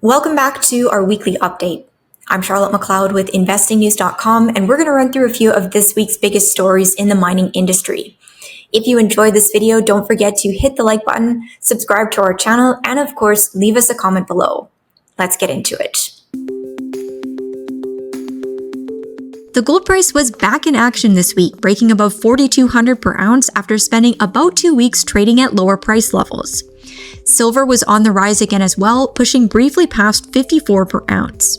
Welcome back to our weekly update. I'm Charlotte McLeod with investingnews.com, and we're going to run through a few of this week's biggest stories in the mining industry. If you enjoyed this video, don't forget to hit the like button, subscribe to our channel, and of course, leave us a comment below. Let's get into it. The gold price was back in action this week, breaking above $4,200 per ounce after spending about 2 weeks trading at lower price levels. Silver was on the rise again as well, pushing briefly past $54 per ounce.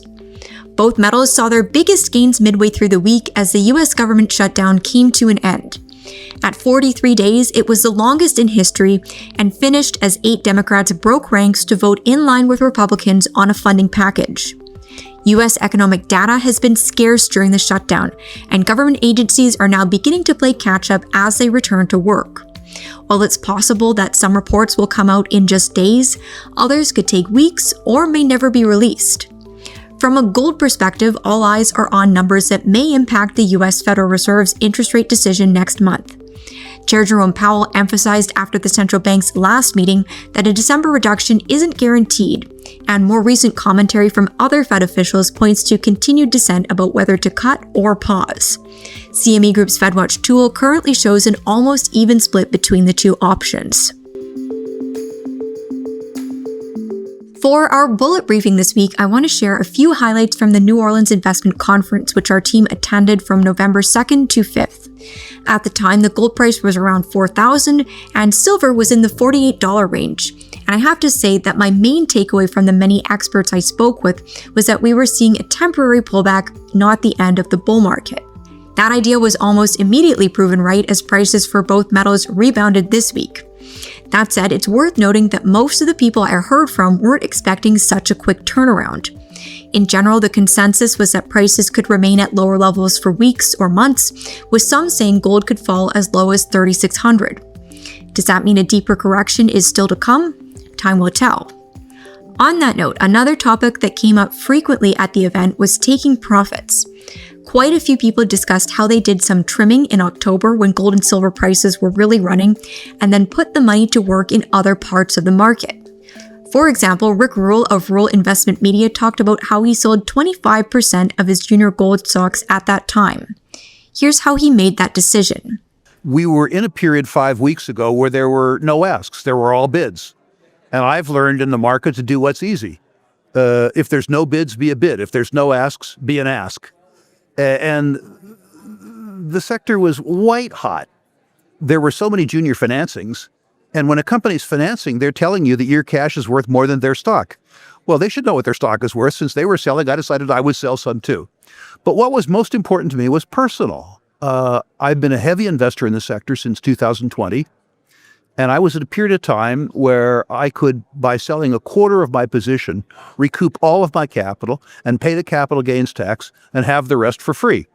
Both metals saw their biggest gains midway through the week as the US government shutdown came to an end. At 43 days, it was the longest in history and finished as 8 Democrats broke ranks to vote in line with Republicans on a funding package. US economic data has been scarce during the shutdown, and government agencies are now beginning to play catch-up as they return to work. While it's possible that some reports will come out in just days, others could take weeks or may never be released. From a gold perspective, all eyes are on numbers that may impact the US Federal Reserve's interest rate decision next month. Chair Jerome Powell emphasized after the central bank's last meeting that a December reduction isn't guaranteed, and more recent commentary from other Fed officials points to continued dissent about whether to cut or pause. CME Group's FedWatch tool currently shows an almost even split between the two options. For our bullet briefing this week, I want to share a few highlights from the New Orleans Investment Conference, which our team attended from November 2nd to 5th. At the time, the gold price was around $4,000 and silver was in the $48 range. And I have to say that my main takeaway from the many experts I spoke with was that we were seeing a temporary pullback, not the end of the bull market. That idea was almost immediately proven right as prices for both metals rebounded this week. That said, it's worth noting that most of the people I heard from weren't expecting such a quick turnaround. In general, the consensus was that prices could remain at lower levels for weeks or months, with some saying gold could fall as low as $3,600. Does that mean a deeper correction is still to come? Time will tell. On that note, another topic that came up frequently at the event was taking profits. Quite a few people discussed how they did some trimming in October when gold and silver prices were really running, and then put the money to work in other parts of the market. For example, Rick Rule of Rule Investment Media talked about how he sold 25% of his junior gold stocks at that time. Here's how he made that decision. We were in a period 5 weeks ago where there were no asks, there were all bids. And I've learned in the market to do what's easy. If there's no bids, be a bid. If there's no asks, be an ask. And the sector was white hot. There were so many junior financings. And when a company's financing, they're telling you that your cash is worth more than their stock. Well, they should know what their stock is worth. Since they were selling, I decided I would sell some too. But what was most important to me was personal. I've been a heavy investor in the sector since 2020. And I was at a period of time where I could, by selling a quarter of my position, recoup all of my capital and pay the capital gains tax and have the rest for free.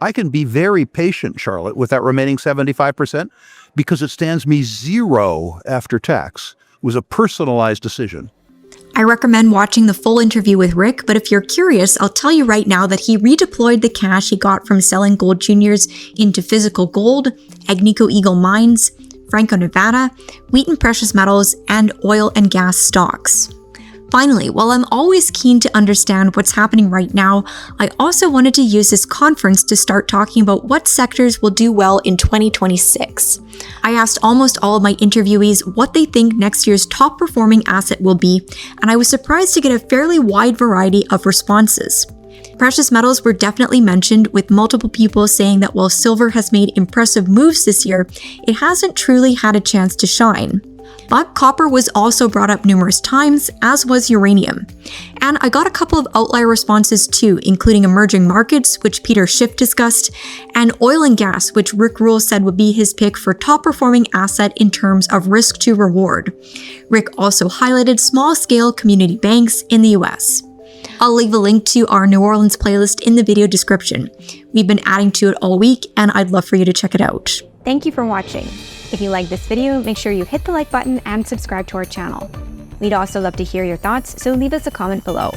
I can be very patient, Charlotte, with that remaining 75% because it stands me zero after tax. It was a personalized decision. I recommend watching the full interview with Rick, but if you're curious, I'll tell you right now that he redeployed the cash he got from selling gold juniors into physical gold, Agnico Eagle Mines, Franco-Nevada, Wheaton Precious Metals, and oil and gas stocks. Finally, while I'm always keen to understand what's happening right now, I also wanted to use this conference to start talking about what sectors will do well in 2026. I asked almost all of my interviewees what they think next year's top performing asset will be, and I was surprised to get a fairly wide variety of responses. Precious metals were definitely mentioned, with multiple people saying that while silver has made impressive moves this year, it hasn't truly had a chance to shine. But copper was also brought up numerous times, as was uranium. And I got a couple of outlier responses too, including emerging markets, which Peter Schiff discussed, and oil and gas, which Rick Rule said would be his pick for top performing asset in terms of risk to reward. Rick also highlighted small-scale community banks in the US. I'll leave a link to our New Orleans playlist in the video description. We've been adding to it all week, and I'd love for you to check it out. Thank you for watching. If you like this video, make sure you hit the like button and subscribe to our channel. We'd also love to hear your thoughts, so leave us a comment below.